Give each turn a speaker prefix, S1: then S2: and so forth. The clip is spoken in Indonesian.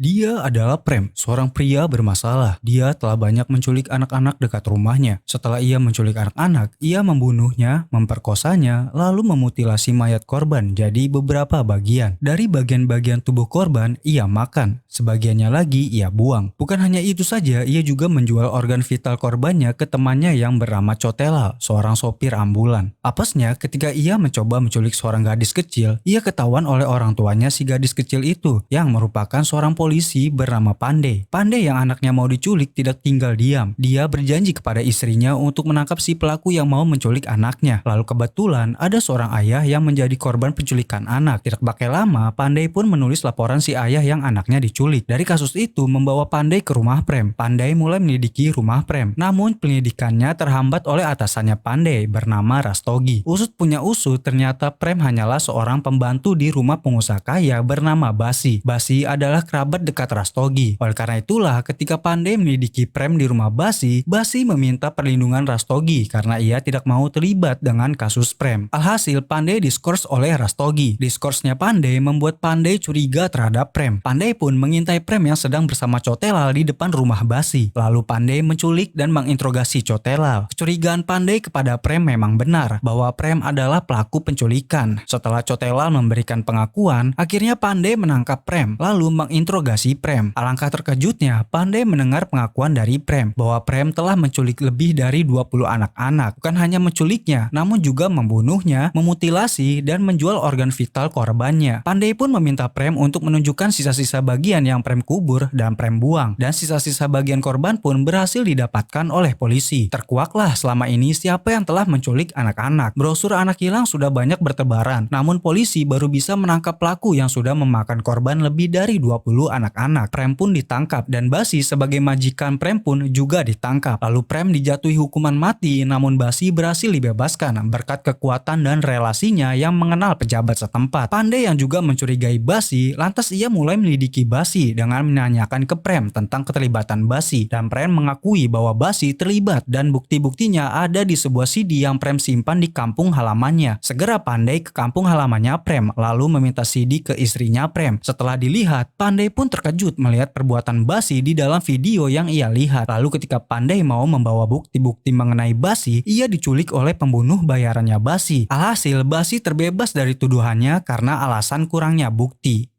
S1: Dia adalah Prem, seorang pria bermasalah. Dia telah banyak menculik anak-anak dekat rumahnya. Setelah ia menculik anak-anak, ia membunuhnya, memperkosanya, lalu memutilasi mayat korban jadi beberapa bagian. Dari bagian-bagian tubuh korban, ia makan. Sebagiannya lagi ia buang. Bukan hanya itu saja, ia juga menjual organ vital korbannya ke temannya yang bernama Cotela, seorang sopir ambulan. Apesnya, ketika ia mencoba menculik seorang gadis kecil, ia ketahuan oleh orang tuanya si gadis kecil itu, yang merupakan seorang polisi bernama Pandey. Pandey yang anaknya mau diculik tidak tinggal diam. Dia berjanji kepada istrinya untuk menangkap si pelaku yang mau menculik anaknya. Lalu kebetulan ada seorang ayah yang menjadi korban penculikan anak. Tidak pakai lama, Pandey pun menulis laporan si ayah yang anaknya diculik. Dari kasus itu membawa Pandey ke rumah Prem. Pandey mulai menyelidiki rumah Prem. Namun penyelidikannya terhambat oleh atasannya Pandey bernama Rastogi. Usut punya usut, ternyata Prem hanyalah seorang pembantu di rumah pengusaha kaya bernama Basi. Basi adalah kerabat dekat Rastogi. Oleh karena itulah ketika Pandey menyelidiki Prem di rumah Basi, Basi meminta perlindungan Rastogi karena ia tidak mau terlibat dengan kasus Prem. Alhasil Pandey diskors oleh Rastogi. Diskorsnya Pandey membuat Pandey curiga terhadap Prem. Pandey pun mengintai Prem yang sedang bersama Cotela di depan rumah Basi. Lalu Pandey menculik dan menginterogasi Cotela. Kecurigaan Pandey kepada Prem memang benar bahwa Prem adalah pelaku penculikan. Setelah Cotela memberikan pengakuan, akhirnya Pandey menangkap Prem lalu menginterogasi Prem. Alangkah terkejutnya, Pandey mendengar pengakuan dari Prem bahwa Prem telah menculik lebih dari 20 anak-anak. Bukan hanya menculiknya, namun juga membunuhnya, memutilasi, dan menjual organ vital korbannya. Pandey pun meminta Prem untuk menunjukkan sisa-sisa bagian yang Prem kubur dan Prem buang. Dan sisa-sisa bagian korban pun berhasil didapatkan oleh polisi. Terkuaklah selama ini siapa yang telah menculik anak-anak. Brosur anak hilang sudah banyak bertebaran, namun polisi baru bisa menangkap pelaku yang sudah memakan korban lebih dari 20 anak-anak. Prem pun ditangkap dan Basi sebagai majikan Prem pun juga ditangkap. Lalu Prem dijatuhi hukuman mati, namun Basi berhasil dibebaskan berkat kekuatan dan relasinya yang mengenal pejabat setempat. Pandey yang juga mencurigai Basi, lantas ia mulai menyelidiki Basi dengan menanyakan ke Prem tentang keterlibatan Basi, dan Prem mengakui bahwa Basi terlibat dan bukti-buktinya ada di sebuah CD yang Prem simpan di kampung halamannya. Segera Pandey ke kampung halamannya Prem lalu meminta CD ke istrinya Prem. Setelah dilihat, Pandey pun terkejut melihat perbuatan Basi di dalam video yang ia lihat. Lalu ketika Pandey mau membawa bukti-bukti mengenai Basi, ia diculik oleh pembunuh bayarannya Basi. Alhasil Basi terbebas dari tuduhannya karena alasan kurangnya bukti.